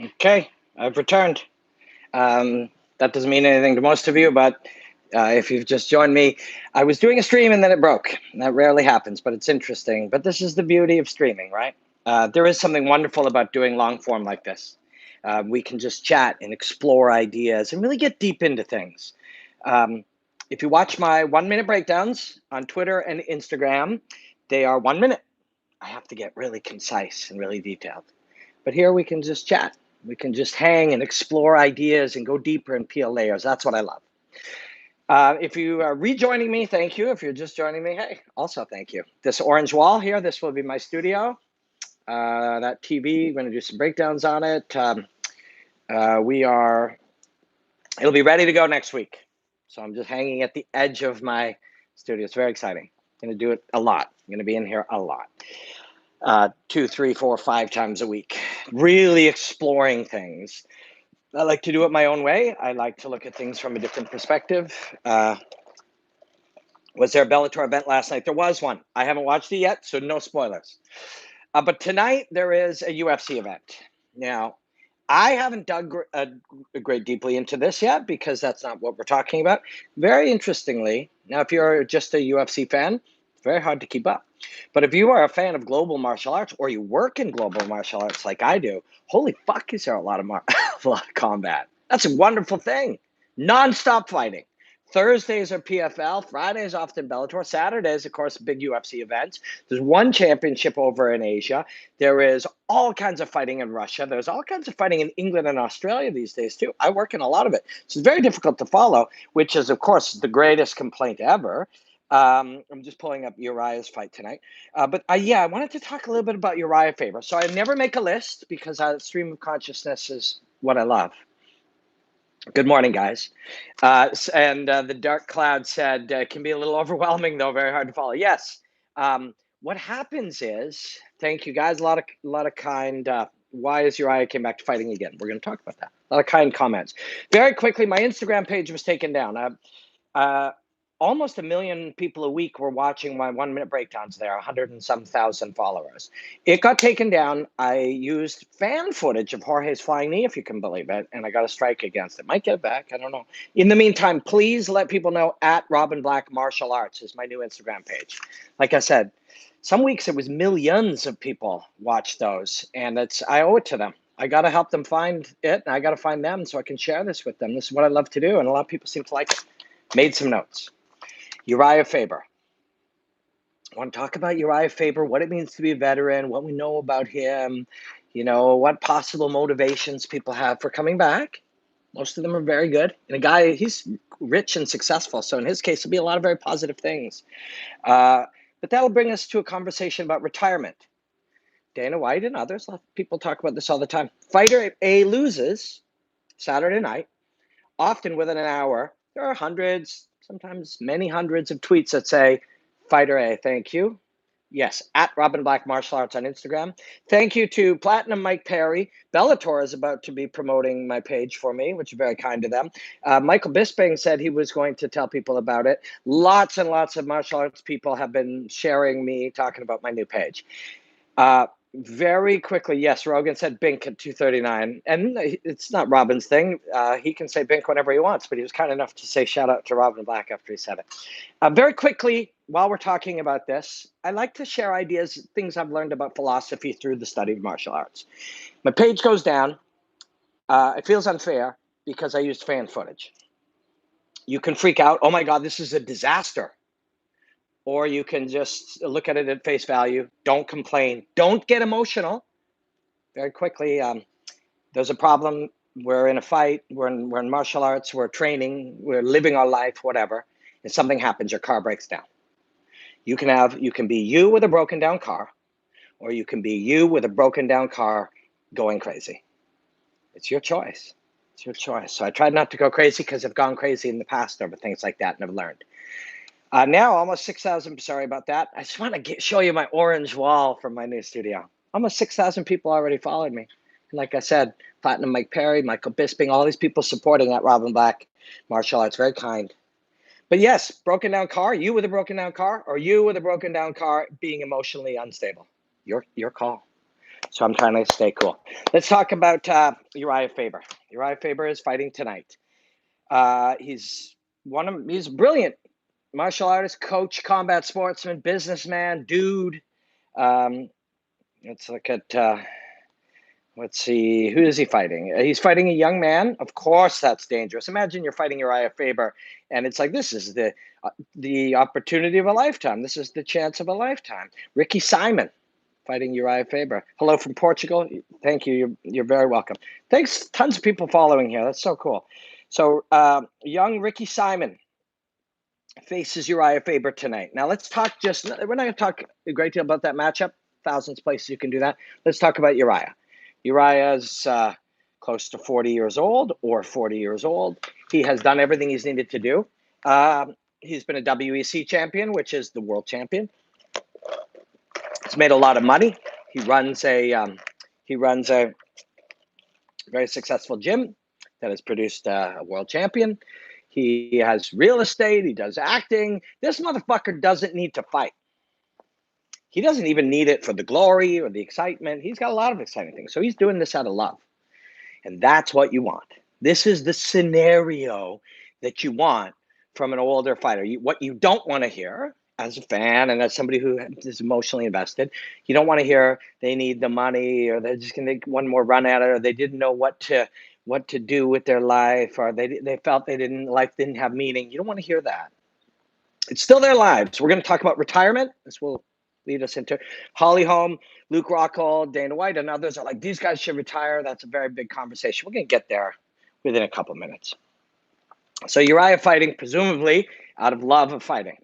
Okay, I've returned. That doesn't mean anything to most of you, but if you've just joined me, I was doing a stream and then it broke. That rarely happens, but it's interesting. But this is the beauty of streaming, right? There is something wonderful about doing long form like this. We can just chat and explore ideas and really get deep into things. If you watch my 1 minute breakdowns on Twitter and Instagram, they are 1 minute. I have to get really concise and really detailed. But here we can just chat. We can just hang and explore ideas and go deeper and peel layers. That's what I love. If you are rejoining me, thank you. If you're just joining me, hey, also thank you. This orange wall here, this will be my studio. That TV, I'm going to do some breakdowns on it. It'll be ready to go next week. So I'm just hanging at the edge of my studio. It's very exciting. I'm going to do it a lot. I'm going to be in here a lot. 2, 3, 4, 5 times a week, really exploring things. I like to do it my own way. I like to look at things from a different perspective. Was there a Bellator event last night? There was one. I haven't watched it yet, so no spoilers. But tonight there is a UFC event. Now, I haven't dug great deeply into this yet because that's not what we're talking about. Very interestingly, now if you're just a UFC fan, it's very hard to keep up. But if you are a fan of global martial arts or you work in global martial arts like I do, holy fuck, is there a lot of a lot of combat. That's a wonderful thing. Non-stop fighting. Thursdays are PFL, Fridays often Bellator, Saturdays, of course, big UFC events. There's one championship over in Asia. There is all kinds of fighting in Russia. There's all kinds of fighting in England and Australia these days, too. I work in a lot of it. So it's very difficult to follow, which is, of course, the greatest complaint ever. I'm just pulling up Uriah's fight tonight. But I wanted to talk a little bit about Urijah Faber. So I never make a list because stream of consciousness is what I love. Good morning, guys. The dark cloud said, can be a little overwhelming, though, very hard to follow. Yes. What happens is, thank you, guys, a lot of kind, why is Uriah came back to fighting again? We're going to talk about that. A lot of kind comments. Very quickly, my Instagram page was taken down. Almost 1 million people a week were watching my 1 minute breakdowns there, 100 and some thousand followers. It got taken down. I used fan footage of Jorge's flying knee, if you can believe it, and I got a strike against it. Might get it back. I don't know. In the meantime, please let people know at Robin Black Martial Arts is my new Instagram page. Like I said, some weeks it was millions of people watched those, and I owe it to them. I got to help them find it, and I got to find them so I can share this with them. This is what I love to do, and a lot of people seem to like it. Made some notes. Urijah Faber. I want to talk about Urijah Faber, what it means to be a veteran, what we know about him, what possible motivations people have for coming back. Most of them are very good. And a guy, he's rich and successful. So in his case, it'll be a lot of very positive things. But that'll bring us to a conversation about retirement. Dana White and others, people talk about this all the time. Fighter A loses Saturday night, often within an hour. There are hundreds, sometimes many hundreds of tweets that say, Fighter A, thank you. Yes, at Robin Black Martial Arts on Instagram. Thank you to Platinum Mike Perry. Bellator is about to be promoting my page for me, which is very kind of them. Michael Bisping said he was going to tell people about it. Lots and lots of martial arts people have been sharing me talking about my new page. Very quickly, yes, Rogan said Bink at 239. And it's not Robin's thing. He can say Bink whenever he wants, but he was kind enough to say shout out to Robin Black after he said it. Very quickly, while we're talking about this, I like to share ideas, things I've learned about philosophy through the study of martial arts. My page goes down. It feels unfair because I used fan footage. You can freak out. Oh my God, this is a disaster. Or you can just look at it at face value. Don't complain. Don't get emotional. Very quickly, there's a problem. We're in a fight. We're in martial arts. We're training. We're living our life, whatever. And something happens. Your car breaks down. You can be you with a broken down car, or you can be you with a broken down car going crazy. It's your choice. It's your choice. So I tried not to go crazy because I've gone crazy in the past over things like that, and I've learned. Now, almost 6,000, sorry about that. I just want to show you my orange wall from my new studio. Almost 6,000 people already followed me. And like I said, Platinum Mike Perry, Michael Bisping, all these people supporting at Robin Black Martial Arts, very kind. But yes, broken down car, you with a broken down car, or you with a broken down car being emotionally unstable. Your call. So I'm trying to stay cool. Let's talk about Urijah Faber. Urijah Faber is fighting tonight. He's a brilliant martial artist, coach, combat sportsman, businessman, dude. Let's look at, let's see, who is he fighting? He's fighting a young man. Of course, that's dangerous. Imagine you're fighting Urijah Faber, and it's like, this is the opportunity of a lifetime. This is the chance of a lifetime. Ricky Simon fighting Urijah Faber. Hello from Portugal. Thank you. You're very welcome. Thanks. Tons of people following here. That's so cool. So young Ricky Simon faces Urijah Faber tonight. Now let's talk we're not going to talk a great deal about that matchup. Thousands of places you can do that. Let's talk about Urijah. Urijah's close to 40 years old or 40 years old. He has done everything he's needed to do. He's been a WEC champion, which is the world champion. He's made a lot of money. He runs a very successful gym that has produced a world champion. He has real estate. He does acting. This motherfucker doesn't need to fight. He doesn't even need it for the glory or the excitement. He's got a lot of exciting things. So he's doing this out of love. And that's what you want. This is the scenario that you want from an older fighter. What you don't want to hear as a fan and as somebody who is emotionally invested, you don't want to hear they need the money or they're just going to take one more run at it or they didn't know what to do with their life or they felt life didn't have meaning. You don't want to hear that. It's still their lives. We're going to talk about retirement. This will lead us into Holly Holm, Luke Rockhold, Dana White, and others are like, these guys should retire. That's a very big conversation. We're going to get there within a couple minutes. So Urijah fighting, presumably out of love of fighting.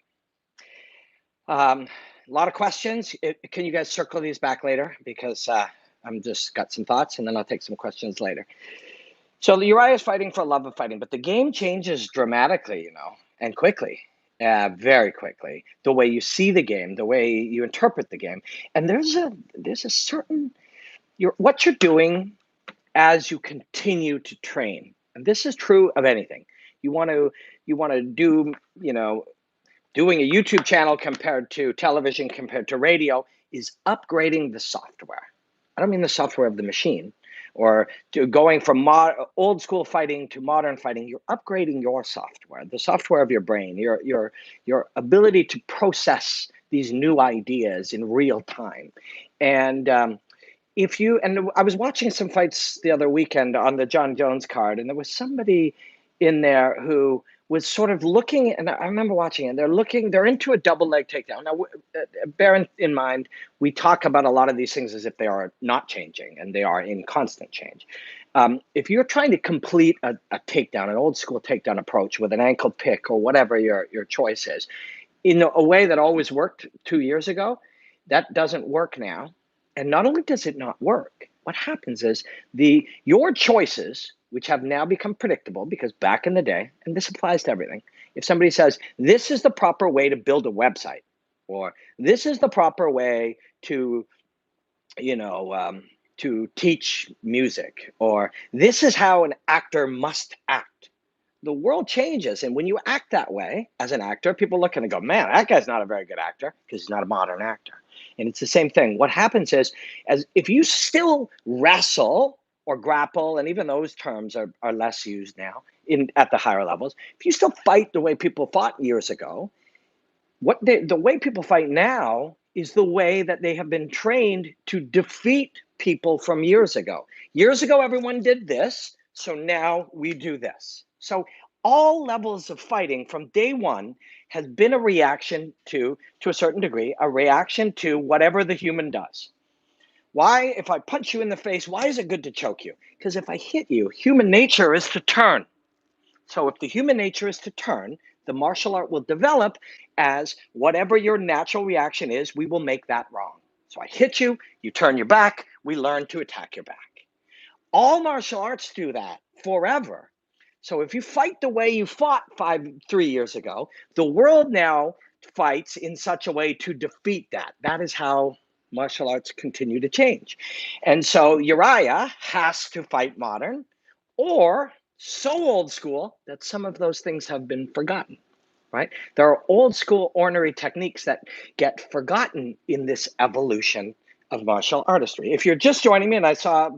A lot of questions. Can you guys circle these back later? Because I'm just got some thoughts, and then I'll take some questions later. So Urijah is fighting for love of fighting, but the game changes dramatically, and quickly. Very quickly, the way you see the game, the way you interpret the game, and there's a certain what you're doing as you continue to train, and this is true of anything. You want to do, doing a YouTube channel compared to television, compared to radio, is upgrading the software. I don't mean the software of the machine. Or to going from old school fighting to modern fighting, you're upgrading your software, the software of your brain, your ability to process these new ideas in real time. And I was watching some fights the other weekend on the John Jones card, and there was somebody in there who was sort of looking, and I remember watching it, they're into a double leg takedown. Now, bear in mind, we talk about a lot of these things as if they are not changing, and they are in constant change. If you're trying to complete a takedown, an old school takedown approach with an ankle pick or whatever your choice is, in a way that always worked 2 years ago, that doesn't work now. And not only does it not work, what happens is your choices, which have now become predictable, because back in the day, and this applies to everything, if somebody says, this is the proper way to build a website, or this is the proper way to, to teach music, or this is how an actor must act, the world changes. And when you act that way as an actor, people look and go, man, that guy's not a very good actor because he's not a modern actor. And it's the same thing. What happens is, if you still wrestle or grapple, and even those terms are less used now at the higher levels, if you still fight the way people fought years ago, the way people fight now is the way that they have been trained to defeat people from years ago. Years ago, everyone did this, so now we do this. So all levels of fighting from day one has been a reaction to a certain degree, a reaction to whatever the human does. Why, if I punch you in the face, why is it good to choke you? Because if I hit you, human nature is to turn. So if the human nature is to turn, the martial art will develop as whatever your natural reaction is, we will make that wrong. So I hit you, you turn your back, we learn to attack your back. All martial arts do that forever. So if you fight the way you fought 3 years ago, the world now fights in such a way to defeat that. That is how martial arts continue to change. And so Urijah has to fight modern, or so old school that some of those things have been forgotten, right? There are old school ornery techniques that get forgotten in this evolution of martial artistry. If you're just joining me, and I saw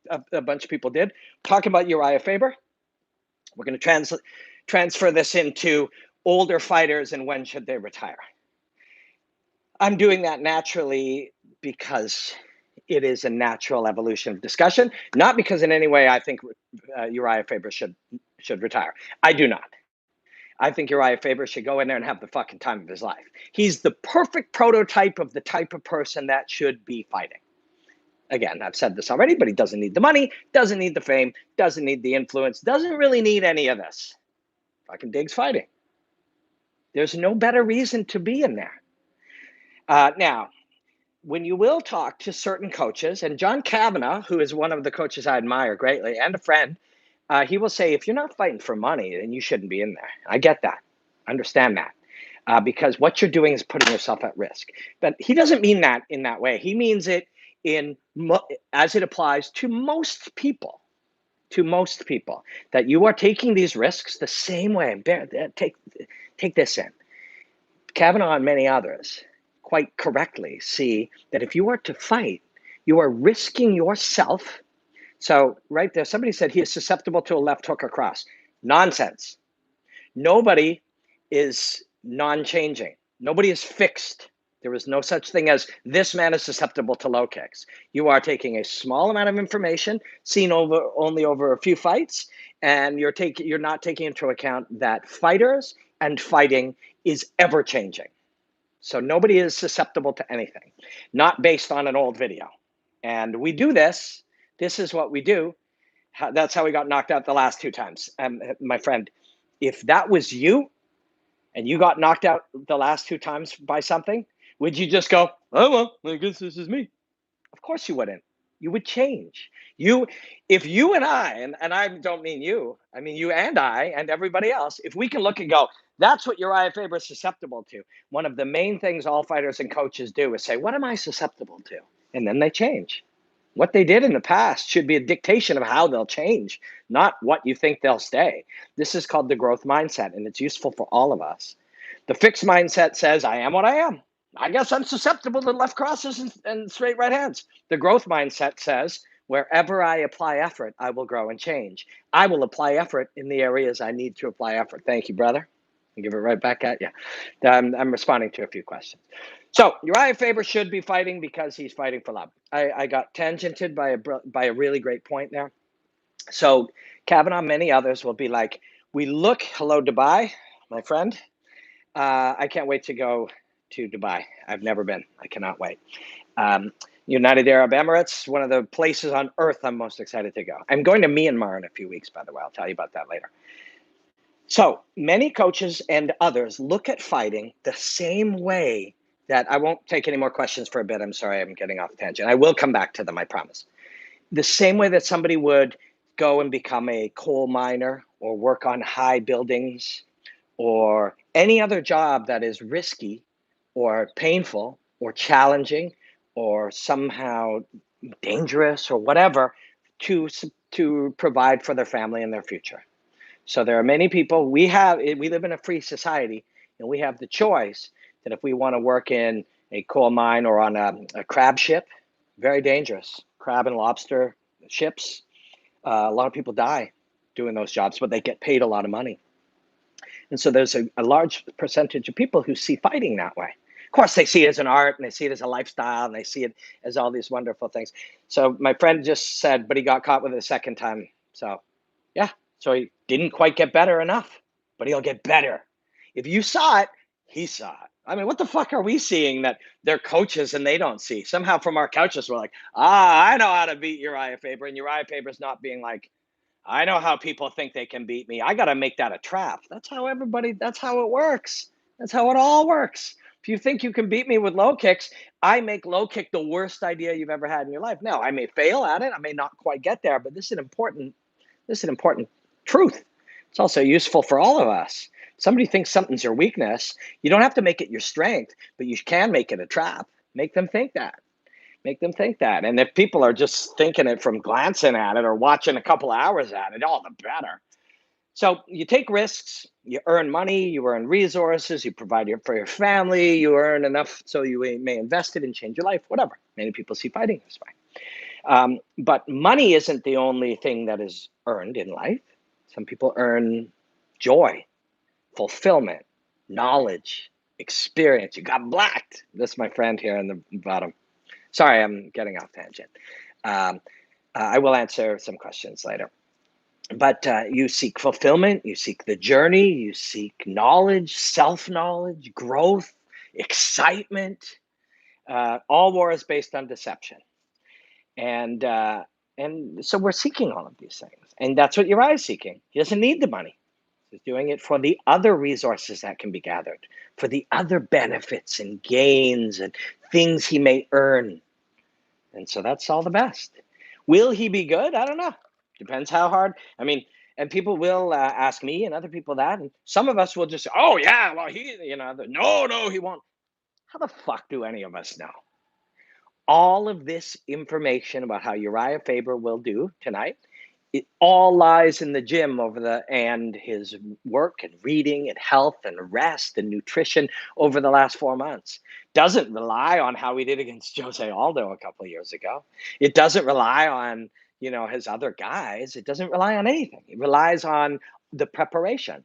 a bunch of people did, talking about Urijah Faber, we're going to transfer this into older fighters and when should they retire. I'm doing that naturally because it is a natural evolution of discussion, not because in any way I think Urijah Faber should retire. I do not. I think Urijah Faber should go in there and have the fucking time of his life. He's the perfect prototype of the type of person that should be fighting. Again, I've said this already, but he doesn't need the money, doesn't need the fame, doesn't need the influence, doesn't really need any of this. Fucking digs fighting. There's no better reason to be in there. Now, when you will talk to certain coaches, and John Kavanagh, who is one of the coaches I admire greatly and a friend, he will say, if you're not fighting for money, then you shouldn't be in there. I get that. Understand that. Because what you're doing is putting yourself at risk. But he doesn't mean that in that way. He means it as it applies to most people. To most people, that you are taking these risks the same way. Take this in. Kavanaugh and many others quite correctly see that if you are to fight, you are risking yourself. So right there, somebody said he is susceptible to a left hook or cross. Nonsense. Nobody is non-changing. Nobody is fixed. There is no such thing as this man is susceptible to low kicks. You are taking a small amount of information seen only over a few fights, and you're not taking into account that fighters and fighting is ever changing. So nobody is susceptible to anything, not based on an old video. And we do this. This is what we do. That's how we got knocked out the last 2 times. My friend, if that was you and you got knocked out the last 2 times by something, would you just go, oh, well, I guess this is me? Of course you wouldn't. You would change. If you and I, and I don't mean you, I mean you and I and everybody else, if we can look and go, that's what Urijah Faber is susceptible to. One of the main things all fighters and coaches do is say, what am I susceptible to? And then they change. What they did in the past should be a dictation of how they'll change, not what you think they'll stay. This is called the growth mindset, and it's useful for all of us. The fixed mindset says, I am what I am. I guess I'm susceptible to left crosses and straight right hands. The growth mindset says, wherever I apply effort, I will grow and change. I will apply effort in the areas I need to apply effort. Thank you, brother. I'll give it right back at you. I'm responding to a few questions. So Urijah Faber should be fighting because he's fighting for love. I got tangented by a really great point there. So Kavanaugh, many others will be like, hello, Dubai, my friend. I can't wait to go to Dubai. I've never been. I cannot wait. United Arab Emirates, one of the places on earth I'm most excited to go. I'm going to Myanmar in a few weeks, by the way. I'll tell you about that later. So many coaches and others look at fighting the same way that I won't take any more questions for a bit. I'm sorry, I'm getting off tangent. I will come back to them, I promise. The same way that somebody would go and become a coal miner or work on high buildings or any other job that is risky or painful or challenging or somehow dangerous or whatever to provide for their family and their future. So there are many people, we live in a free society, and we have the choice that if we want to work in a coal mine or on a crab ship, very dangerous, crab and lobster ships, a lot of people die doing those jobs, but they get paid a lot of money. And so there's a large percentage of people who see fighting that way. Of course, they see it as an art, and they see it as a lifestyle, and they see it as all these wonderful things. So my friend just said, but he got caught with it a second time. So yeah, so he didn't quite get better enough, but he'll get better. If you saw it, he saw it. I mean, what the fuck are we seeing that they're coaches and they don't see? Somehow from our couches, we're like, I know how to beat Urijah Faber. And Urijah Faber's not being like, I know how people think they can beat me. I got to make that a trap. That's how it works. That's how it all works. If you think you can beat me with low kicks, I make low kick the worst idea you've ever had in your life. Now, I may fail at it. I may not quite get there, but this is an important truth. It's also useful for all of us. Somebody thinks something's your weakness. You don't have to make it your strength, but you can make it a trap. Make them think that. And if people are just thinking it from glancing at it or watching a couple hours at it, all the better. So you take risks, you earn money, you earn resources, you provide for your family, you earn enough so you may invest it and change your life, whatever. Many people see fighting this way. But money isn't the only thing that is earned in life. Some people earn joy, fulfillment, knowledge, experience. You got blacked. This is my friend here in the bottom. Sorry, I'm getting off tangent. Um, I will answer some questions later. But you seek fulfillment, you seek the journey, you seek knowledge, self-knowledge, growth, excitement. All war is based on deception. And so we're seeking all of these things. And that's what Uriah is seeking. He doesn't need the money. He's doing it for the other resources that can be gathered, for the other benefits and gains and things he may earn. And so that's all the best. Will he be good? I don't know. Depends how hard. I mean, and people will ask me and other people that, and some of us will just say, "Oh yeah, well no, he won't." How the fuck do any of us know? All of this information about how Urijah Faber will do tonight, it all lies in the gym and his work and reading and health and rest and nutrition over the last 4 months. Doesn't rely on how he did against Jose Aldo a couple of years ago. It doesn't rely on, his other guys. It doesn't rely on anything. It relies on the preparation,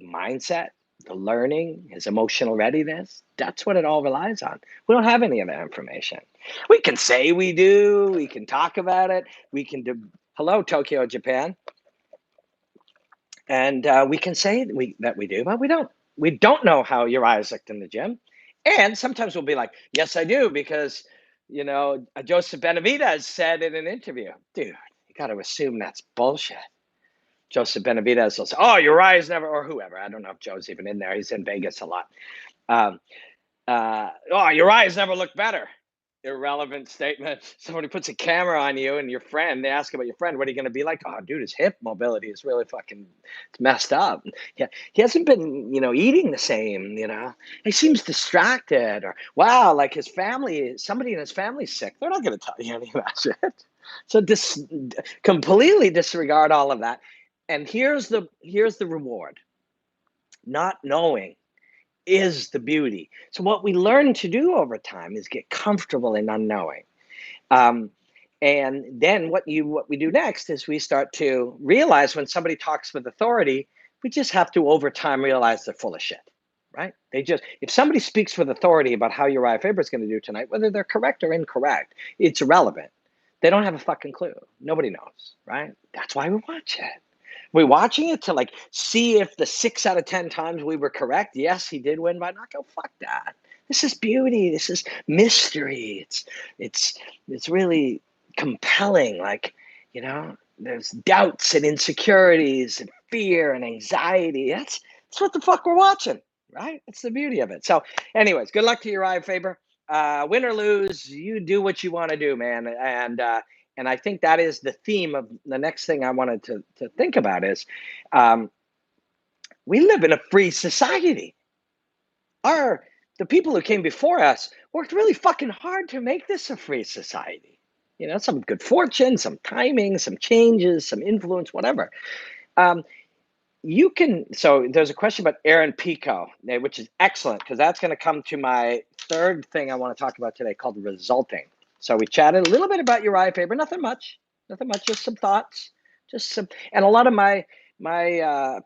mindset, the learning, his emotional readiness. That's what it all relies on. We don't have any of that information. We can say we do. We can talk about it. We can do. Hello, Tokyo, Japan. And we can say that we do, but we don't. We don't know how Uriah's looked in the gym. And sometimes we'll be like, yes, I do, because, Joseph Benavidez said in an interview. Dude, you got to assume that's bullshit. Joseph Benavidez will say, oh, Uriah's never, or whoever. I don't know if Joe's even in there. He's in Vegas a lot. Oh, Uriah's never looked better. Irrelevant statement. Somebody puts a camera on you and your friend, they ask about your friend, what are you going to be like? Oh, dude, his hip mobility is really fucking it's messed up. Yeah, he hasn't been, eating the same, He seems distracted, or wow, like his family, somebody in his family's sick. They're not going to tell you any of that shit. So completely disregard all of that. And here's the reward. Not knowing is the beauty. So what we learn to do over time is get comfortable in unknowing. And then what we do next is we start to realize when somebody talks with authority, we just have to over time realize they're full of shit, right? If somebody speaks with authority about how Urijah Faber is going to do tonight, whether they're correct or incorrect, it's irrelevant. They don't have a fucking clue. Nobody knows, right? That's why we watch it. We're watching it to see if the 6 out of 10 times we were correct. Yes, he did win by knockout. Fuck that. This is beauty. This is mystery. It's really compelling. There's doubts and insecurities and fear and anxiety. That's what the fuck we're watching, right? That's the beauty of it. So, anyways, good luck to Urijah Faber. Win or lose, you do what you want to do, man. And I think that is the theme of the next thing I wanted to think about is we live in a free society. The people who came before us worked really fucking hard to make this a free society. Some good fortune, some timing, some changes, some influence, whatever. So there's a question about Aaron Pico, which is excellent because that's going to come to my third thing I want to talk about today called resulting. So we chatted a little bit about Urijah Faber, nothing much, just some thoughts, and a lot of my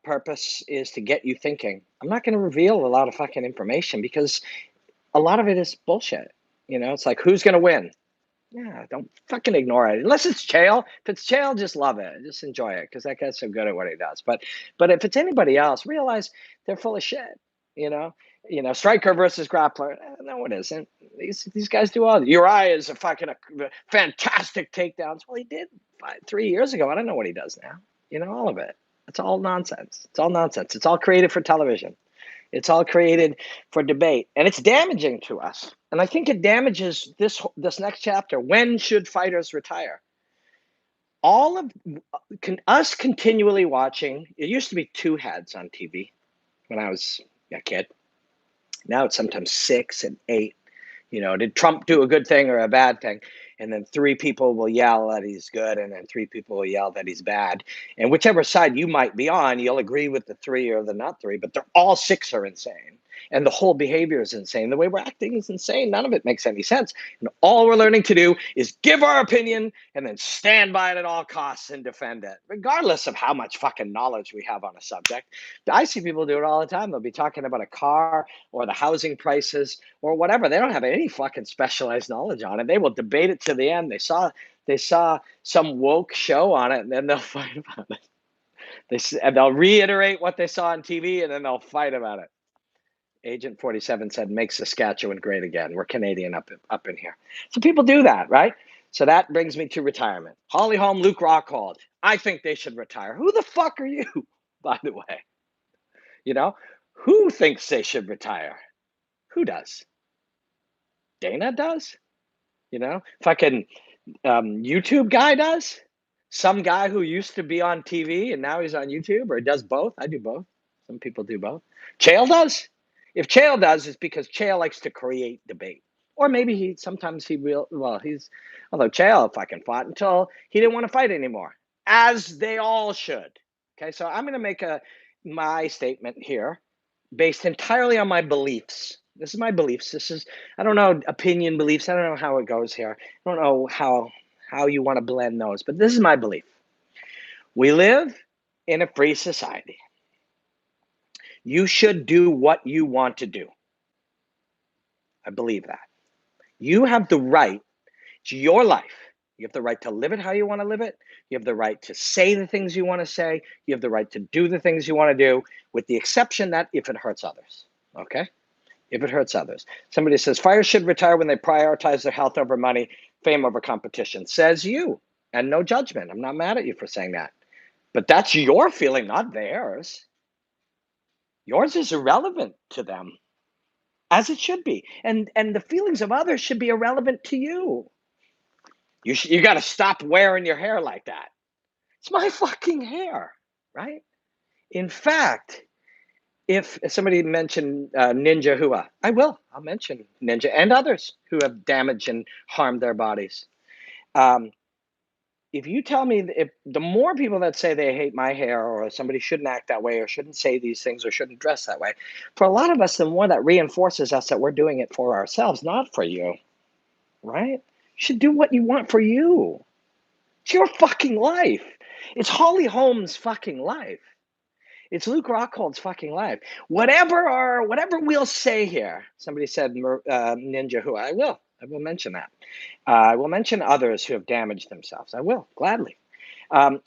purpose is to get you thinking. I'm not going to reveal a lot of fucking information because a lot of it is bullshit. It's like, who's going to win? Yeah, don't fucking ignore it. Unless it's Chael. If it's Chael, just love it. Just enjoy it because that guy's so good at what he does. But if it's anybody else, realize they're full of shit. Striker versus grappler. No, it isn't. These guys do all. Uriah is a fantastic takedowns. Well, he did 3 years ago. I don't know what he does now. All of it. It's all nonsense. It's all nonsense. It's all created for television. It's all created for debate, and it's damaging to us. And I think it damages this next chapter. When should fighters retire? All of us continually watching. It used to be 2 heads on TV when I was a kid. Now it's sometimes 6 and 8. Did Trump do a good thing or a bad thing? And then 3 people will yell that he's good, and then 3 people will yell that he's bad. And whichever side you might be on, you'll agree with the 3 or the not 3, but they're all 6 are insane. And the whole behavior is insane. The way we're acting is insane. None of it makes any sense. And all we're learning to do is give our opinion and then stand by it at all costs and defend it, regardless of how much fucking knowledge we have on a subject. I see people do it all the time. They'll be talking about a car or the housing prices or whatever. They don't have any fucking specialized knowledge on it. They will debate it to the end. They saw some woke show on it, and then they'll fight about it. And they'll reiterate what they saw on TV, and then they'll fight about it. Agent 47 said, "Make Saskatchewan great again." We're Canadian up in here. So people do that, right? So that brings me to retirement. Holly Holm, Luke Rockhold. I think they should retire. Who the fuck are you, by the way? You know, who thinks they should retire? Who does? Dana does? You know, fucking YouTube guy does? Some guy who used to be on TV and now he's on YouTube, or does both? I do both. Some people do both. Chael does? If Chael does, it's because Chael likes to create debate. Or maybe sometimes he will, although Chael fucking fought until he didn't want to fight anymore, as they all should. Okay, so I'm going to make my statement here based entirely on my beliefs. This is my beliefs. I don't know, opinion beliefs. I don't know how it goes here. I don't know how you want to blend those, but this is my belief. We live in a free society. You should do what you want to do. I believe that. You have the right. It's your life. You have the right to live it how you want to live it. You have the right to say the things you want to say. You have the right to do the things you want to do, with the exception that if it hurts others. Okay? If it hurts others. Somebody says, fighters should retire when they prioritize their health over money, fame over competition. Says you. And no judgment. I'm not mad at you for saying that. But that's your feeling, not theirs. Yours is irrelevant to them, as it should be. And the feelings of others should be irrelevant to you. You got to stop wearing your hair like that. It's my fucking hair, right? In fact, if somebody mentioned Ninja Hua, I'll mention Ninja and others who have damaged and harmed their bodies. If you tell me, if the more people that say they hate my hair, or somebody shouldn't act that way, or shouldn't say these things, or shouldn't dress that way, for a lot of us, the more that reinforces us that we're doing it for ourselves, not for you, right? You should do what you want for you. It's your fucking life. It's Holly Holm's fucking life. It's Luke Rockhold's fucking life. Whatever we'll say here. Somebody said Ninja Who. I will mention that. I will mention others who have damaged themselves. I will, gladly.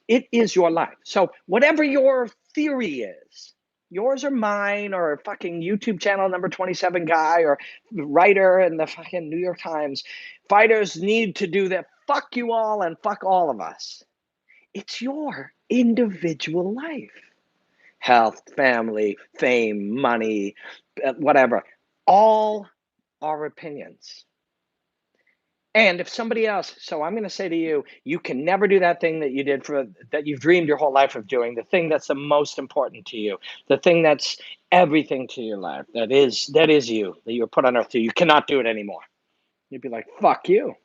It is your life. So whatever your theory is, yours or mine, or fucking YouTube channel number 27 guy, or writer in the fucking New York Times, fighters need to do that. Fuck you all and fuck all of us. It's your individual life. Health, family, fame, money, whatever. All our opinions. And if somebody else, so I'm going to say to you, you can never do that thing that you did that you've dreamed your whole life of doing, the thing that's the most important to you, the thing that's everything to your life, that is you, that you were put on earth to. You cannot do it anymore. You'd be like, fuck you.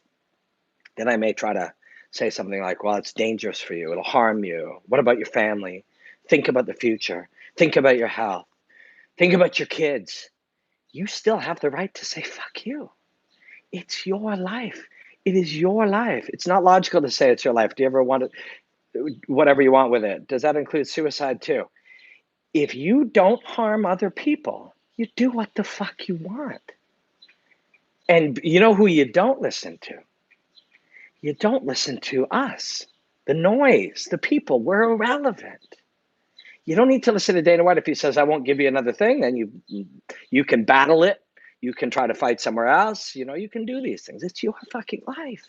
Then I may try to say something like, well, it's dangerous for you. It'll harm you. What about your family? Think about the future. Think about your health. Think about your kids. You still have the right to say, fuck you. It's your life. It is your life. It's not logical to say it's your life. Do you ever want to, whatever you want with it? Does that include suicide too? If you don't harm other people, you do what the fuck you want. And you know who you don't listen to? You don't listen to us, the noise, the people. We're irrelevant. You don't need to listen to Dana White if he says, I won't give you another thing. Then you can battle it. You can try to fight somewhere else. You know, you can do these things. It's your fucking life.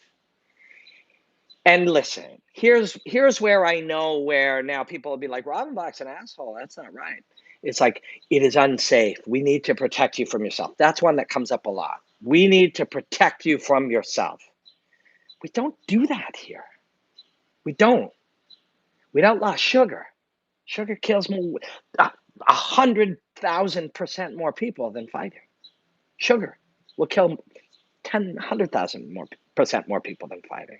And listen, here's where I know where now people will be like, Robinbach's an asshole. That's not right. It's like, it is unsafe. We need to protect you from yourself. That's one that comes up a lot. We need to protect you from yourself. We don't do that here. We don't. We outlaw sugar. Sugar kills 100,000% more people than fighting. Sugar will kill 100,000% more people than fighting.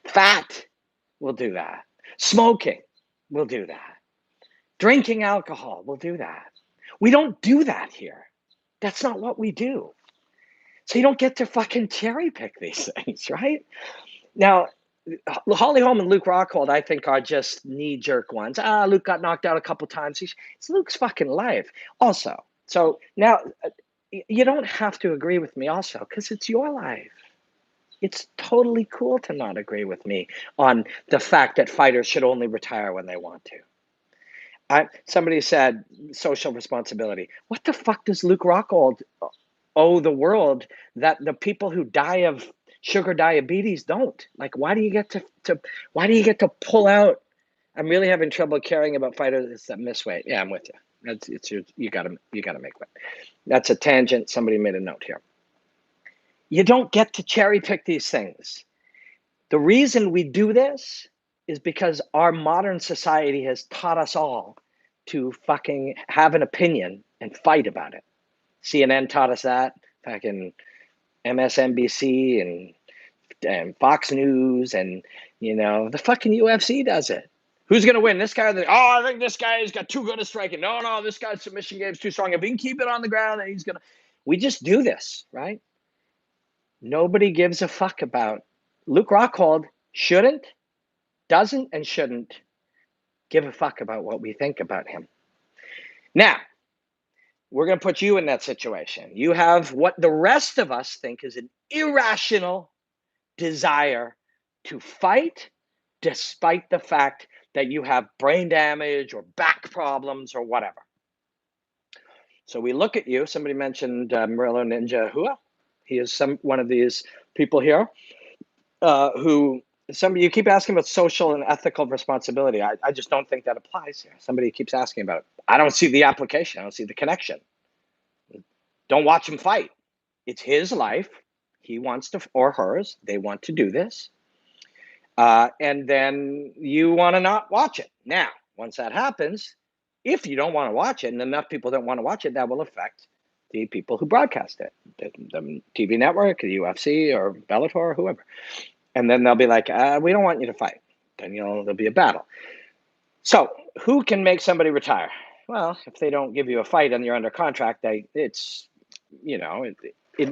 Fat will do that. Smoking will do that. Drinking alcohol will do that. We don't do that here. That's not what we do. So you don't get to fucking cherry pick these things, right? Now, Holly Holm and Luke Rockhold, I think, are just knee-jerk ones. Luke got knocked out a couple times. It's Luke's fucking life. Also, so now you don't have to agree with me also, because it's your life. It's totally cool to not agree with me on the fact that fighters should only retire when they want to. Somebody said social responsibility. What the fuck does Luke Rockhold owe the world that the people who die of sugar diabetes don't? Like, why do you get to pull out? I'm really having trouble caring about fighters that miss weight. Yeah, I'm with you. You gotta make weight. That's a tangent. Somebody made a note here. You don't get to cherry pick these things. The reason we do this is because our modern society has taught us all to fucking have an opinion and fight about it. CNN taught us that, fucking MSNBC and Fox News, and the fucking UFC does it. Who's gonna win? This guy? I think this guy's got too good a striking. No, this guy's submission game's too strong. If he can keep it on the ground, then he's gonna. We just do this, right? Nobody gives a fuck about Luke Rockhold. Doesn't and shouldn't give a fuck about what we think about him. Now, we're going to put you in that situation. You have what the rest of us think is an irrational desire to fight, despite the fact that you have brain damage or back problems or whatever. So we look at you. Somebody mentioned Murillo Ninja Hua. He is one of these people here who. You keep asking about social and ethical responsibility. I just don't think that applies here. Somebody keeps asking about it. I don't see the application. I don't see the connection. Don't watch him fight. It's his life. He wants to, or hers, they want to do this. And then you want to not watch it. Now, once that happens, if you don't want to watch it and enough people don't want to watch it, that will affect the people who broadcast it, the TV network, the UFC, or Bellator, or whoever. And then they'll be like, we don't want you to fight. Then, there'll be a battle. So who can make somebody retire? Well, if they don't give you a fight and you're under contract, it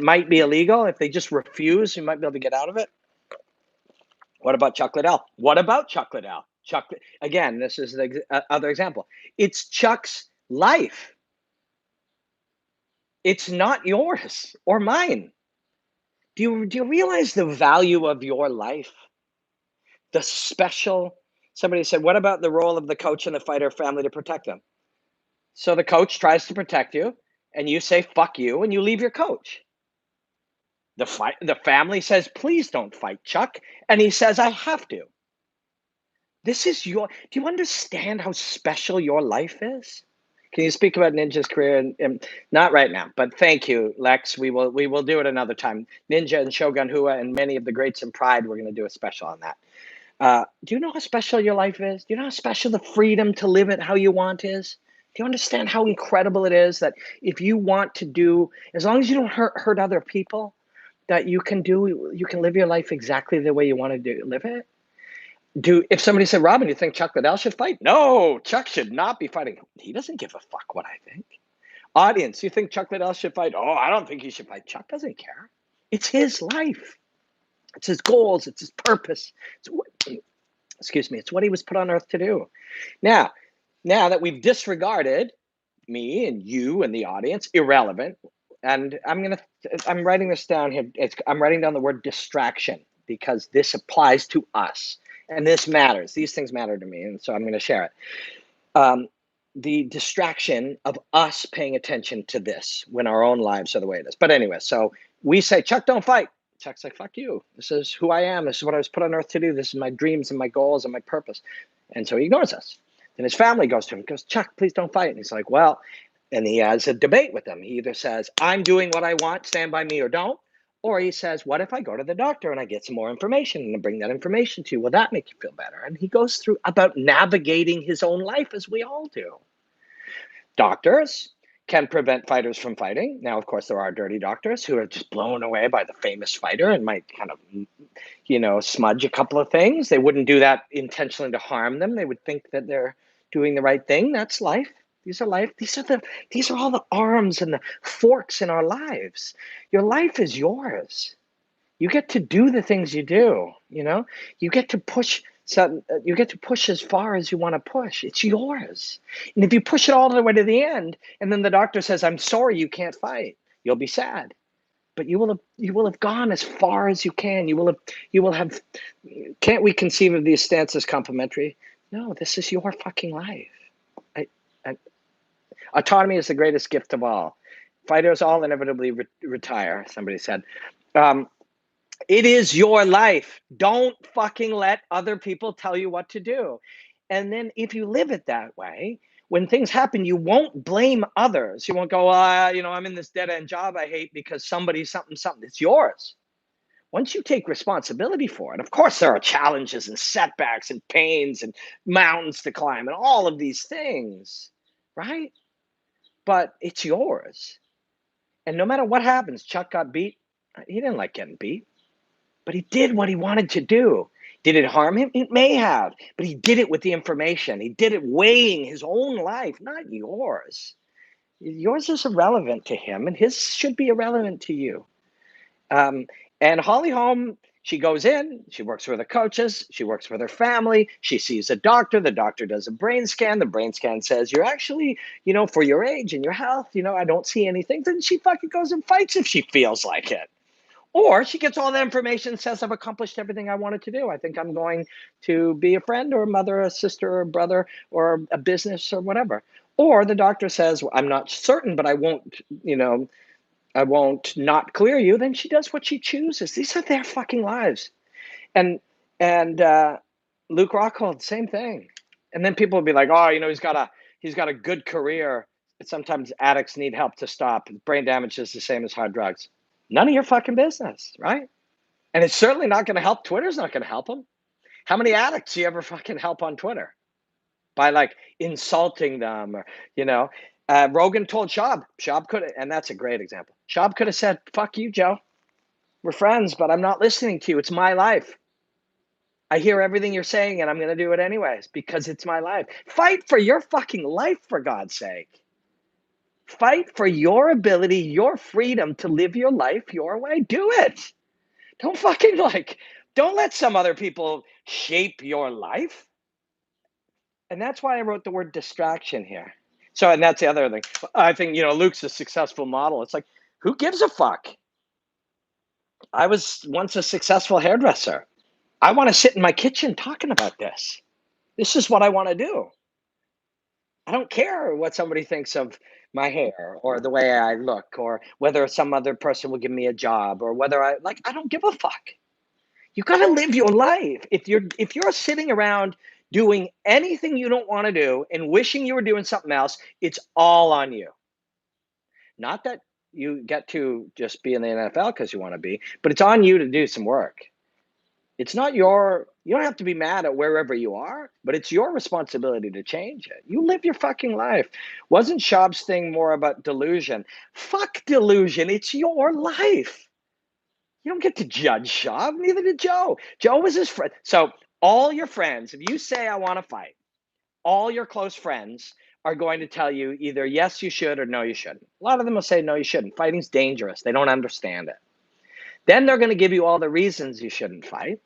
might be illegal. If they just refuse, you might be able to get out of it. What about Chuck Liddell? Again, this is the other example. It's Chuck's life. It's not yours or mine. Do you realize the value of your life? The special. Somebody said, what about the role of the coach and the fighter family to protect them? So the coach tries to protect you, and you say, fuck you, and you leave your coach. The family says, please don't fight Chuck. And he says, I have to. Do you understand how special your life is? Can you speak about Ninja's career? And not right now, but thank you, Lex. We will do it another time. Ninja and Shogun Hua and many of the greats in Pride, we're going to do a special on that. Do you know how special your life is? Do you know how special the freedom to live it how you want is? Do you understand how incredible it is that if you want to do, as long as you don't hurt other people, that you can live your life exactly the way you want to live it? If somebody said, Robin, you think Chuck Liddell should fight? No, Chuck should not be fighting. He doesn't give a fuck what I think. Audience, you think Chuck Liddell should fight? Oh, I don't think he should fight. Chuck doesn't care. It's his life. It's his goals. It's his purpose. It's what he was put on earth to do. Now that we've disregarded me and you and the audience, irrelevant, and I'm writing this down here. I'm writing down the word distraction because this applies to us. And this matters. These things matter to me, and so I'm going to share it. The distraction of us paying attention to this when our own lives are the way it is. But anyway, so we say, Chuck, don't fight. Chuck's like, fuck you. This is who I am. This is what I was put on earth to do. This is my dreams and my goals and my purpose. And so he ignores us. Then his family goes to him and goes, Chuck, please don't fight. And he's like, well, and he has a debate with them. He either says, I'm doing what I want, stand by me or don't. Or he says, what if I go to the doctor and I get some more information and I bring that information to you? Will that make you feel better? And he goes through about navigating his own life as we all do. Doctors can prevent fighters from fighting. Now, of course, there are dirty doctors who are just blown away by the famous fighter and might kind of, smudge a couple of things. They wouldn't do that intentionally to harm them. They would think that they're doing the right thing. That's life. These are life. These are all the arms and the forks in our lives. Your life is yours. You get to do the things you do. You get to push. You get to push as far as you want to push. It's yours. And if you push it all the way to the end, and then the doctor says, "I'm sorry, you can't fight," you'll be sad. But you will have gone as far as you can. You will have. Can't we conceive of these stances complementary? No, this is your fucking life. I, I, Autonomy is the greatest gift of all. Fighters all inevitably retire, somebody said. Um, it is your life. Don't fucking let other people tell you what to do. And then if you live it that way, when things happen, you won't blame others. You won't go, I'm in this dead end job I hate because somebody, something, something. It's yours. Once you take responsibility for it, of course, there are challenges and setbacks and pains and mountains to climb and all of these things, right? But it's yours. And no matter what happens, Chuck got beat. He didn't like getting beat, but he did what he wanted to do. Did it harm him? It may have, but he did it with the information. He did it weighing his own life, not yours. Yours is irrelevant to him, and his should be irrelevant to you. And Holly Holm, she goes in, she works with her coaches, she works with her family, she sees a doctor, the doctor does a brain scan, the brain scan says, you're actually, for your age and your health, I don't see anything. Then she fucking goes and fights if she feels like it. Or she gets all the information, says, I've accomplished everything I wanted to do. I think I'm going to be a friend or a mother, a sister or a brother or a business or whatever. Or the doctor says, well, I'm not certain, but I won't not clear you. Then she does what she chooses. These are their fucking lives. And Luke Rockhold, same thing. And then people will be like, oh, he's got a good career. Sometimes addicts need help to stop. Brain damage is the same as hard drugs. None of your fucking business, right? And it's certainly not going to help. Twitter's not going to help them. How many addicts do you ever fucking help on Twitter? By like insulting them or, Rogan told Shab could have, and that's a great example. Shab could have said, fuck you, Joe. We're friends, but I'm not listening to you. It's my life. I hear everything you're saying and I'm going to do it anyways because it's my life. Fight for your fucking life, for God's sake. Fight for your ability, your freedom to live your life your way. Do it. Don't fucking don't let some other people shape your life. And that's why I wrote the word distraction here. So, and that's the other thing. I think, Luke's a successful model. It's like, who gives a fuck? I was once a successful hairdresser. I want to sit in my kitchen talking about this. This is what I want to do. I don't care what somebody thinks of my hair or the way I look or whether some other person will give me a job or whether I don't give a fuck. You got to live your life. If you're sitting around doing anything you don't want to do and wishing you were doing something else, it's all on you. Not that you get to just be in the NFL because you want to be, but it's on you to do some work. It's not you don't have to be mad at wherever you are, but it's your responsibility to change it. You live your fucking life. Wasn't Shab's thing more about delusion? Fuck delusion. It's your life. You don't get to judge Shab. Neither did Joe. Joe was his friend. So all your friends, if you say, I want to fight, all your close friends are going to tell you either yes, you should or no, you shouldn't. A lot of them will say, no, you shouldn't. Fighting's dangerous. They don't understand it. Then they're going to give you all the reasons you shouldn't fight.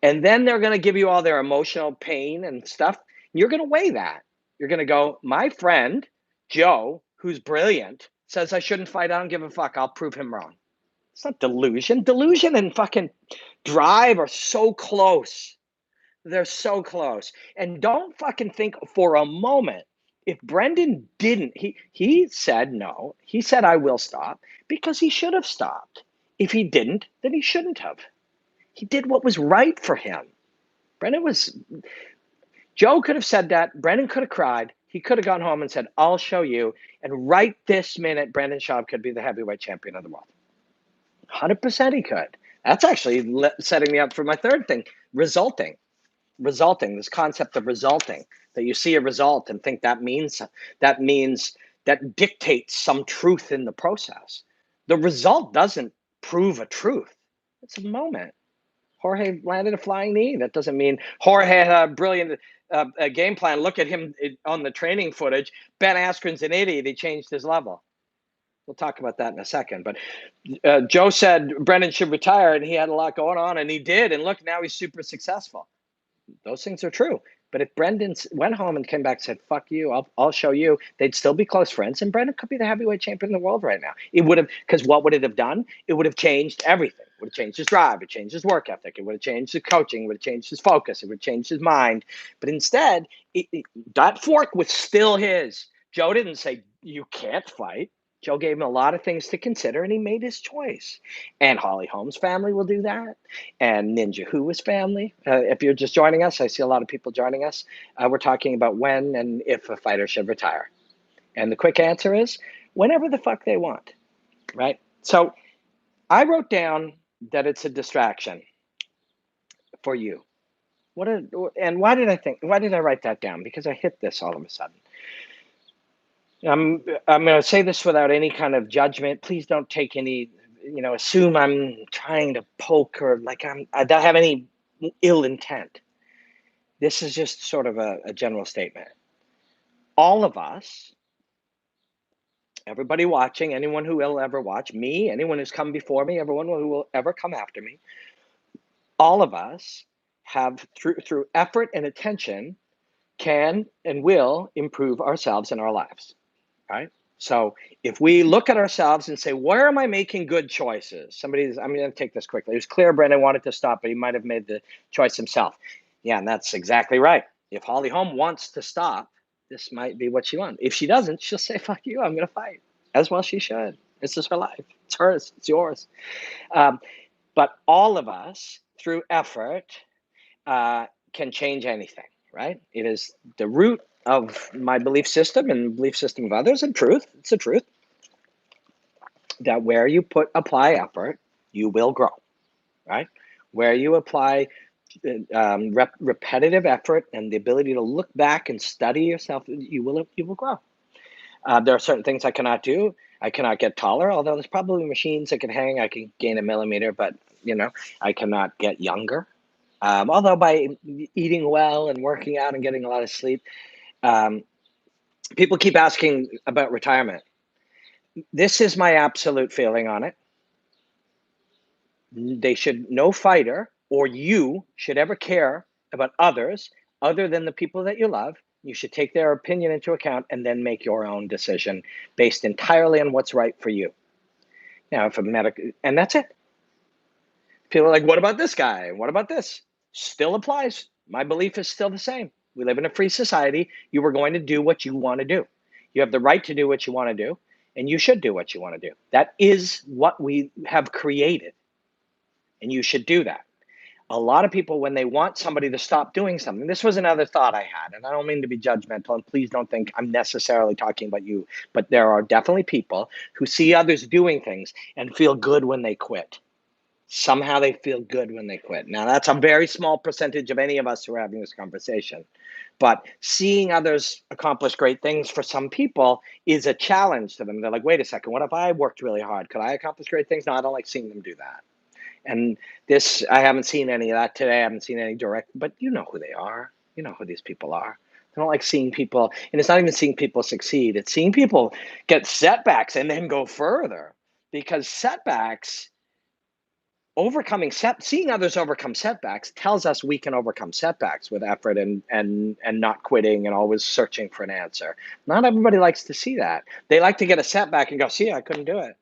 And then they're going to give you all their emotional pain and stuff. You're going to weigh that. You're going to go, my friend, Joe, who's brilliant, says I shouldn't fight. I don't give a fuck. I'll prove him wrong. It's not delusion. Delusion and fucking drive are so close. They're so close. And don't fucking think for a moment, if Brendan didn't, he said no. He said, I will stop because he should have stopped. If he didn't, then he shouldn't have. He did what was right for him. Joe could have said that. Brendan could have cried. He could have gone home and said, I'll show you. And right this minute, Brendan Schaub could be the heavyweight champion of the world. 100% he could. That's actually setting me up for my third thing, resulting, this concept of resulting, that you see a result and think that dictates some truth in the process. The result doesn't prove a truth. It's a moment. Jorge landed a flying knee. That doesn't mean Jorge had a brilliant game plan. Look at him on the training footage. Ben Askren's an idiot. He changed his level. We'll talk about that in a second. But Joe said Brendan should retire, and he had a lot going on, and he did. And look, now he's super successful. Those things are true. But if Brendan went home and came back and said, fuck you, I'll show you, they'd still be close friends. And Brendan could be the heavyweight champion in the world right now. It would have, because what would it have done? It would have changed everything. It would have changed his drive. It would have changed his work ethic. It would have changed his coaching. It would have changed his focus. It would have changed his mind. But instead, that fork was still his. Joe didn't say, you can't fight. Joe gave him a lot of things to consider, and he made his choice. And Holly Holm's family will do that. And Ninja Hua's family. If you're just joining us, I see a lot of people joining us. We're talking about when and if a fighter should retire. And the quick answer is whenever the fuck they want, right? So I wrote down that it's a distraction for you. And why did I write that down? Because I hit this all of a sudden. I'm going to say this without any kind of judgment. Please don't take any, assume I'm trying to poke or like I don't have any ill intent. This is just sort of a general statement. All of us, everybody watching, anyone who will ever watch me, anyone who's come before me, everyone who will ever come after me, all of us have through effort and attention can and will improve ourselves and our lives. Right? So if we look at ourselves and say, where am I making good choices? I'm going to take this quickly. It was clear Brendan wanted to stop, but he might have made the choice himself. Yeah, and that's exactly right. If Holly Holm wants to stop, this might be what she wants. If she doesn't, she'll say, fuck you, I'm going to fight. As well she should. This is her life. It's hers. It's yours. But all of us, through effort, can change anything, right? It is the root of my belief system and belief system of others, and truth. It's the truth that where you apply effort, you will grow, right? Where you apply repetitive effort and the ability to look back and study yourself, you will grow. There are certain things I cannot do. I cannot get taller, although there's probably machines that can hang. I can gain a millimeter, but I cannot get younger. Although by eating well and working out and getting a lot of sleep, people keep asking about retirement. This is my absolute feeling on it. No fighter or you should ever care about others other than the people that you love. You should take their opinion into account and then make your own decision based entirely on what's right for you. Now, and that's it. People are like, what about this guy? What about this? Still applies. My belief is still the same. We live in a free society. You are going to do what you want to do. You have the right to do what you want to do, and you should do what you want to do. That is what we have created, and you should do that. A lot of people, when they want somebody to stop doing something, this was another thought I had, and I don't mean to be judgmental, and please don't think I'm necessarily talking about you, but there are definitely people who see others doing things and feel good when they quit. Somehow they feel good when they quit. Now, that's a very small percentage of any of us who are having this conversation. But seeing others accomplish great things for some people is a challenge to them. They're like, wait a second, what if I worked really hard? Could I accomplish great things? No, I don't like seeing them do that. And I haven't seen any of that today. I haven't seen any direct, but you know who they are. You know who these people are. I don't like seeing people, and it's not even seeing people succeed. It's seeing people get setbacks and then go further, because setbacks, seeing others overcome setbacks tells us we can overcome setbacks with effort and not quitting and always searching for an answer. Not everybody likes to see that. They like to get a setback and go, see, I couldn't do it.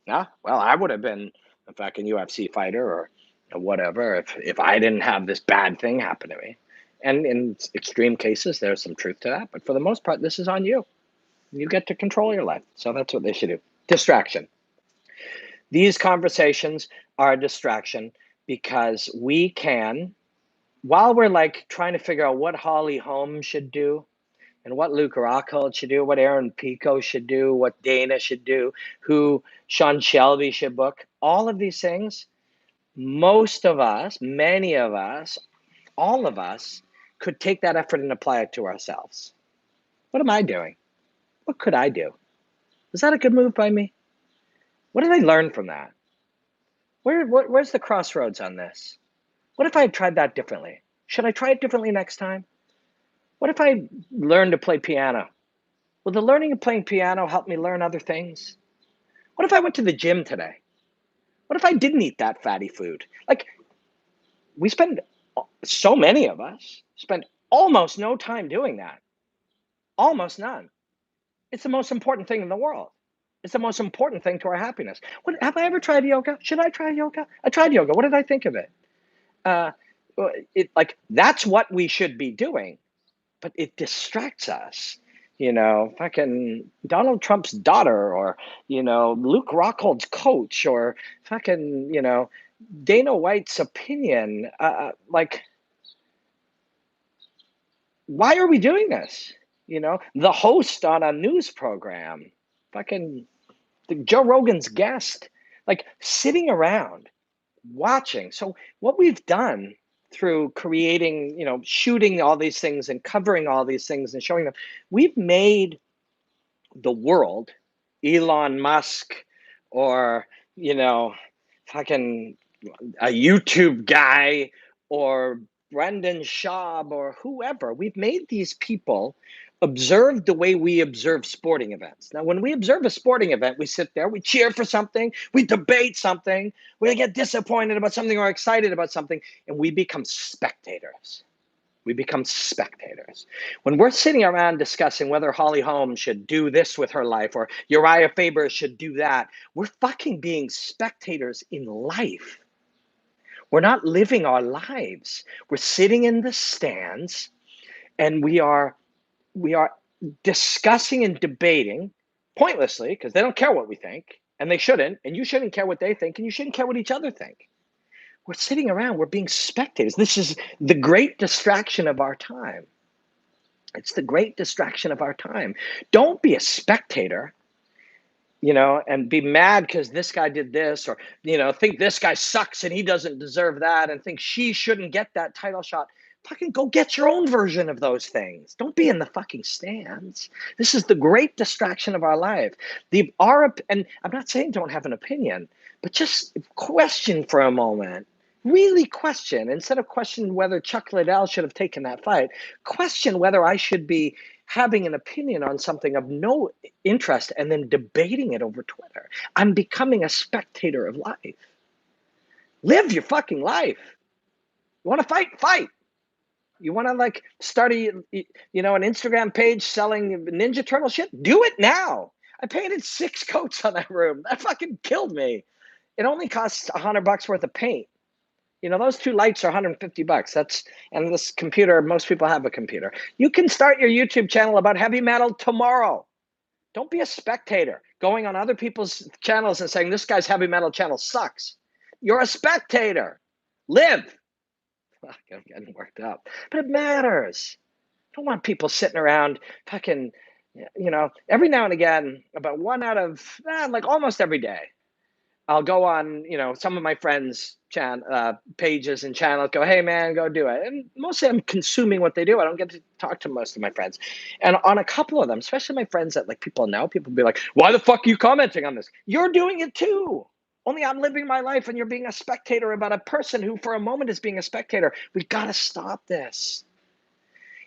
Yeah, well, I would have been a fucking UFC fighter or whatever if I didn't have this bad thing happen to me. And in extreme cases, there's some truth to that. But for the most part, this is on you. You get to control your life. So that's what they should do. Distraction. These conversations are a distraction because we can, while we're like trying to figure out what Holly Holm should do, and what Luke Rockhold should do, what Aaron Pico should do, what Dana should do, who Sean Shelby should book, all of these things, most of us, many of us, all of us could take that effort and apply it to ourselves. What am I doing? What could I do? Was that a good move by me? What did I learn from that? Where's the crossroads on this? What if I had tried that differently? Should I try it differently next time? What if I learned to play piano? Will the learning of playing piano help me learn other things? What if I went to the gym today? What if I didn't eat that fatty food? Like, we spend, so many of us spend almost no time doing that. Almost none. It's the most important thing in the world. It's the most important thing to our happiness. Have I ever tried yoga? Should I try yoga? I tried yoga. What did I think of it? Uh, like, that's what we should be doing, but it distracts us. Fucking Donald Trump's daughter, or, Luke Rockhold's coach, or fucking, Dana White's opinion. Like, why are we doing this? The host on a news program, fucking Joe Rogan's guest, like, sitting around watching. So what we've done through creating, shooting all these things and covering all these things and showing them, we've made the world, Elon Musk, or, fucking a YouTube guy, or Brendan Schaub, or whoever. We've made these people observe the way we observe sporting events. Now, when we observe a sporting event, we sit there, we cheer for something, we debate something, we get disappointed about something or excited about something, and we become spectators. We become spectators. When we're sitting around discussing whether Holm should do this with her life, or Urijah Faber should do that, we're fucking being spectators in life. We're not living our lives. We're sitting in the stands, and we are discussing and debating pointlessly, because they don't care what we think, and they shouldn't, and you shouldn't care what they think, and you shouldn't care what each other think. We're sitting around, we're being spectators. This is the great distraction of our time. It's the great distraction of our time. Don't be a spectator, and be mad because this guy did this, or, think this guy sucks and he doesn't deserve that, and think she shouldn't get that title shot. Fucking go get your own version of those things. Don't be in the fucking stands. This is the great distraction of our life. And I'm not saying don't have an opinion, but just question for a moment. Really question. Instead of questioning whether Chuck Liddell should have taken that fight, question whether I should be having an opinion on something of no interest and then debating it over Twitter. I'm becoming a spectator of life. Live your fucking life. You want to fight? Fight. You want to start an Instagram page selling Ninja Turtle shit? Do it now. I painted 6 coats on that room. That fucking killed me. It only costs $100 worth of paint. Those 2 lights are $150. And this computer, most people have a computer. You can start your YouTube channel about heavy metal tomorrow. Don't be a spectator going on other people's channels and saying this guy's heavy metal channel sucks. You're a spectator. Live. I'm getting worked up, but it matters. I don't want people sitting around fucking, every now and again, about one out of, almost every day, I'll go on, some of my friends' pages and channels, go, hey man, go do it. And mostly I'm consuming what they do. I don't get to talk to most of my friends. And on a couple of them, especially my friends that people know, people be like, why the fuck are you commenting on this? You're doing it too. Only I'm living my life and you're being a spectator about a person who for a moment is being a spectator. We got to stop this.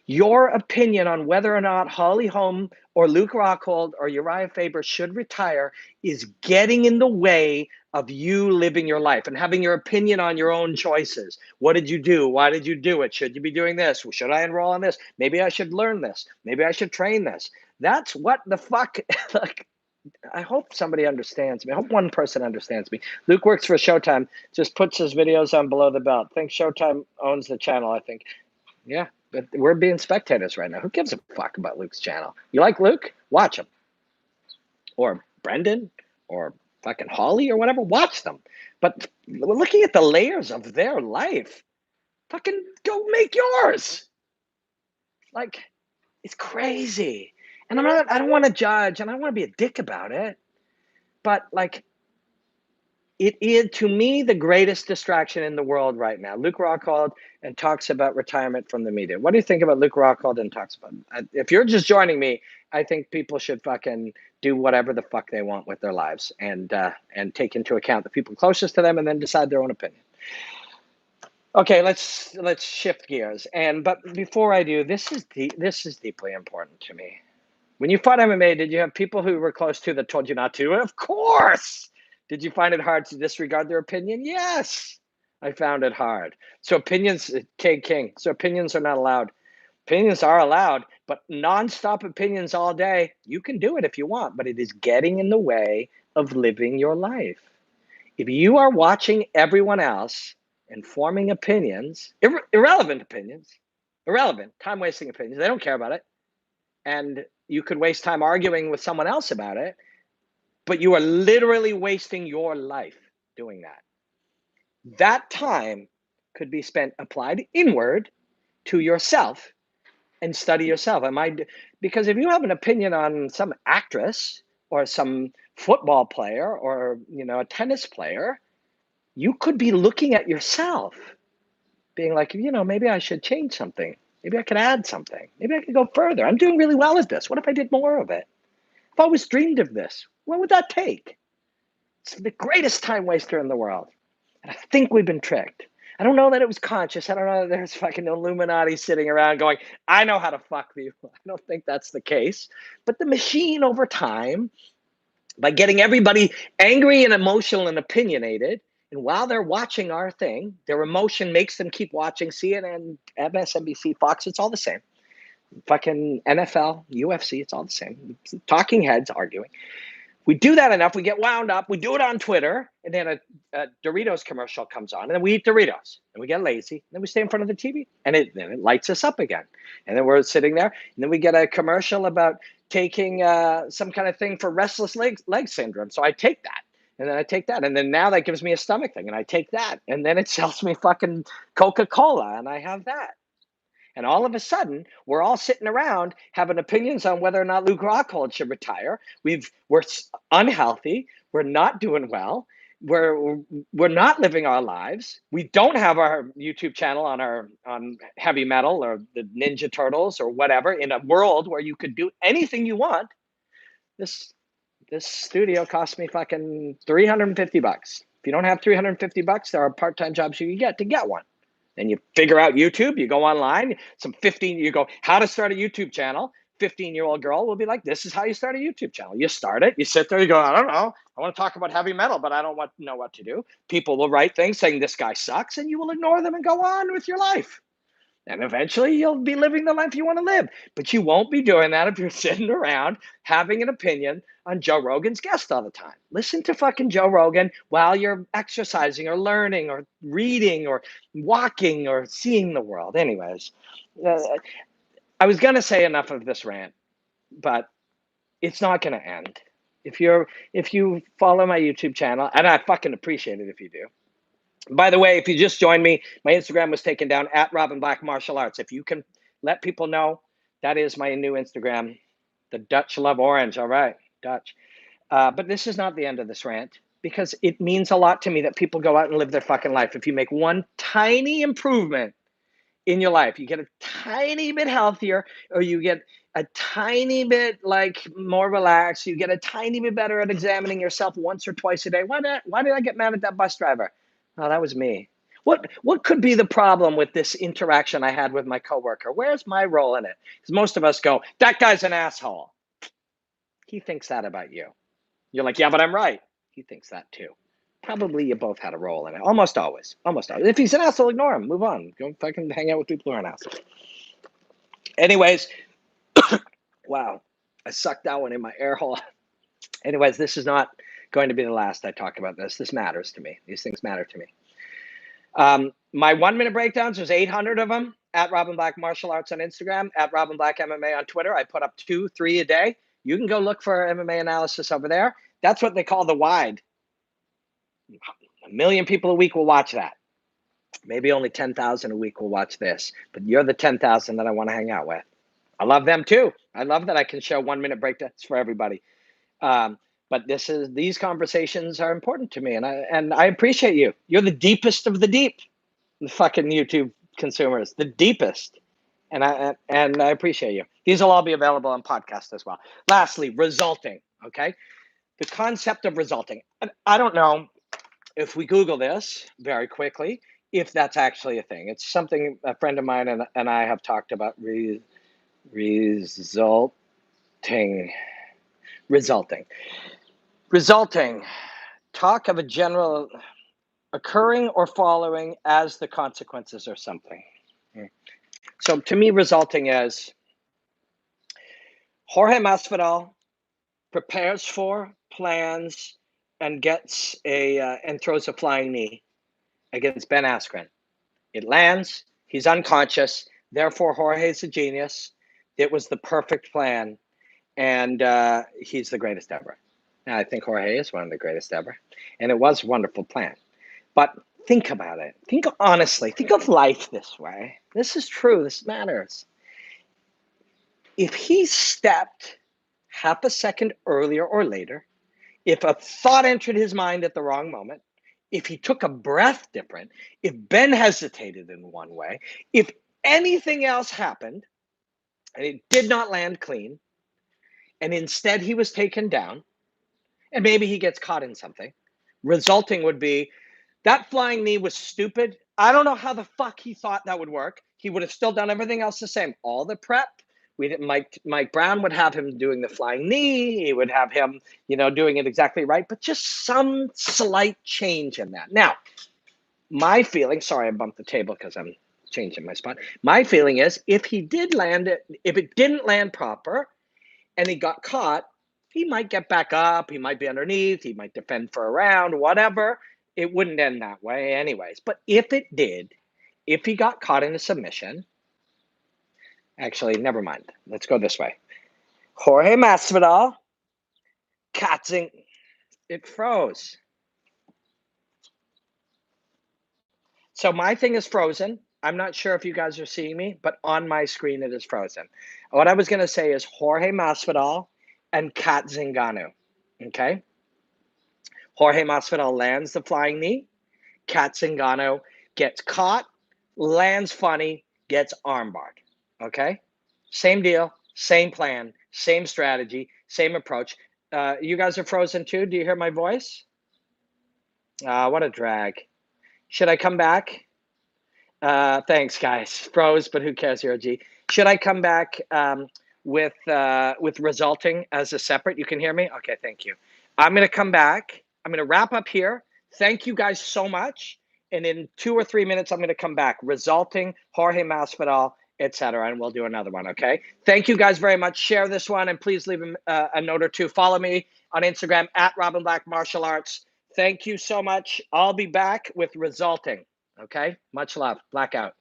Your opinion on whether or not Holm or Luke Rockhold or Urijah Faber should retire is getting in the way of you living your life and having your opinion on your own choices. What did you do? Why did you do it? Should you be doing this? Should I enroll in this? Maybe I should learn this. Maybe I should train this. That's what the fuck, I hope somebody understands me. I hope one person understands me. Luke works for Showtime, just puts his videos on below the belt. I think Showtime owns the channel, I think. Yeah, but we're being spectators right now. Who gives a fuck about Luke's channel? You like Luke? Watch him. Or Brendan, or fucking Holly, or whatever. Watch them. But looking at the layers of their life, fucking go make yours. It's crazy. And I don't want to judge, and I don't want to be a dick about it. But it is, to me, the greatest distraction in the world right now. Luke Rockhold and talks about retirement from the media. What do you think about Luke Rockhold and talks about it? If you're just joining me, I think people should fucking do whatever the fuck they want with their lives and take into account the people closest to them and then decide their own opinion. Okay, let's shift gears. But before I do, this is deeply important to me. When you fought MMA, did you have people who were close to that told you not to? Of course. Did you find it hard to disregard their opinion? Yes, I found it hard. So opinions, King. So opinions are not allowed. Opinions are allowed, but nonstop opinions all day, you can do it if you want, but it is getting in the way of living your life. If you are watching everyone else and forming opinions, irrelevant opinions, irrelevant, time wasting opinions, they don't care about it. And you could waste time arguing with someone else about it, but you are literally wasting your life doing that. That time could be spent applied inward to yourself and study yourself. Because if you have an opinion on some actress or some football player or a tennis player, you could be looking at yourself, being like, maybe I should change something. Maybe I could add something. Maybe I could go further. I'm doing really well at this. What if I did more of it? I've always dreamed of this. What would that take? It's the greatest time waster in the world. And I think we've been tricked. I don't know that it was conscious. I don't know that there's fucking Illuminati sitting around going, I know how to fuck people. I don't think that's the case. But the machine over time, by getting everybody angry and emotional and opinionated, and while they're watching our thing, their emotion makes them keep watching CNN, MSNBC, Fox, it's all the same. Fucking NFL, UFC, it's all the same. Talking heads arguing. We do that enough, we get wound up, we do it on Twitter, and then a Doritos commercial comes on, and then we eat Doritos, and we get lazy, and then we stay in front of the TV, and then it lights us up again. And then we're sitting there, and then we get a commercial about taking some kind of thing for restless leg syndrome. So I take that, and then I take that, and then now that gives me a stomach thing, and I take that, and then it sells me fucking Coca-Cola, and I have that. And all of a sudden, we're all sitting around having opinions on whether or not Luke Rockhold should retire. We're unhealthy. We're not doing well. We're not living our lives. We don't have our YouTube channel on heavy metal or the Ninja Turtles or whatever in a world where you could do anything you want. This studio cost me fucking $350. If you don't have $350, there are part-time jobs you can get to get one. Then you figure out YouTube, you go online, you go, how to start a YouTube channel. 15-year-old girl will be like, this is how you start a YouTube channel. You start it, you sit there, you go, I don't know. I want to talk about heavy metal, but I don't know what to do. People will write things saying this guy sucks, and you will ignore them and go on with your life. And eventually you'll be living the life you want to live. But you won't be doing that if you're sitting around having an opinion on Joe Rogan's guest all the time. Listen to fucking Joe Rogan while you're exercising or learning or reading or walking or seeing the world. Anyways, I was going to say enough of this rant, but it's not going to end. If you follow my YouTube channel, and I fucking appreciate it if you do. By the way, if you just joined me, my Instagram was taken down at Robin Black Martial Arts. If you can let people know, that is my new Instagram. The Dutch love orange. All right, Dutch. But this is not the end of this rant, because it means a lot to me that people go out and live their fucking life. If you make one tiny improvement in your life, you get a tiny bit healthier, or you get a tiny bit more relaxed, you get a tiny bit better at examining yourself once or twice a day. Why did I get mad at that bus driver? Oh, that was me. What could be the problem with this interaction I had with my coworker? Where's my role in it? Because most of us go, that guy's an asshole. He thinks that about you. You're like, yeah, but I'm right. He thinks that too. Probably you both had a role in it. Almost always. Almost always. If he's an asshole, ignore him. Move on. Go fucking hang out with people who are an asshole. Anyways, wow. I sucked that one in my air hole. Anyways, this is not going to be the last I talk about this. This matters to me. These things matter to me. My 1 minute breakdowns, there's 800 of them at Robin Black Martial Arts on Instagram, at Robin Black MMA on Twitter. I put up 2, 3 a day. You can go look for MMA analysis over there. That's what they call the wide. 1 million people a week will watch that. Maybe only 10,000 a week will watch this, but you're the 10,000 that I want to hang out with. I love them too. I love that I can show 1 minute breakdowns for everybody. But these conversations are important to me, and I appreciate you. You're the deepest of the deep, the fucking YouTube consumers, the deepest, and I appreciate you. These will all be available on podcast as well. Lastly, resulting. Okay, the concept of resulting. I don't know if we Google this very quickly. if that's actually a thing. It's something a friend of mine and I have talked about. Resulting. Talk of a general occurring or following as the consequences or something. So to me, resulting is Jorge Masvidal prepares for, plans, and gets and throws a flying knee against Ben Askren. It lands. He's unconscious. Therefore, Jorge's a genius. It was the perfect plan, and he's the greatest ever. Now, I think Jorge is one of the greatest ever, and it was a wonderful plan. But think about it. Think honestly. Think of life this way. This is true. This matters. If he stepped half a second earlier or later, if a thought entered his mind at the wrong moment, if he took a breath different, if Ben hesitated in one way, if anything else happened and it did not land clean, and instead he was taken down, and maybe he gets caught in something, resulting would be that flying knee was stupid. I don't know how the fuck he thought that would work. He would have still done everything else the same. All the prep. Mike Brown would have him doing the flying knee. He would have him, doing it exactly right. But just some slight change in that. Now, my feeling, sorry, I bumped the table because I'm changing my spot. My feeling is if he did land it, if it didn't land proper and he got caught, he might get back up. He might be underneath. He might defend for a round, whatever. It wouldn't end that way anyways. But if it did, if he got caught in a submission, actually, never mind. Let's go this way. Jorge Masvidal, Katzing, it froze. So my thing is frozen. I'm not sure if you guys are seeing me, but on my screen it is frozen. What I was going to say is Jorge Masvidal and Kat Zingano. Okay? Jorge Masvidal lands the flying knee. Kat Zingano gets caught, lands funny, gets armbarred. Okay? Same deal, same plan, same strategy, same approach. You guys are frozen too? Do you hear my voice? What a drag. Should I come back? Thanks, guys. Froze, but who cares? You're a G. Should I come back with resulting as a separate? You can hear me? Okay, thank you. I'm going to come back. I'm going to wrap up here. Thank you guys so much. And in 2 or 3 minutes, I'm going to come back. Resulting, Jorge Masvidal, etc. And we'll do another one, okay? Thank you guys very much. Share this one, and please leave a note or two. Follow me on Instagram, @RobinBlackMartialArts. Thank you so much. I'll be back with resulting. Okay? Much love. Blackout.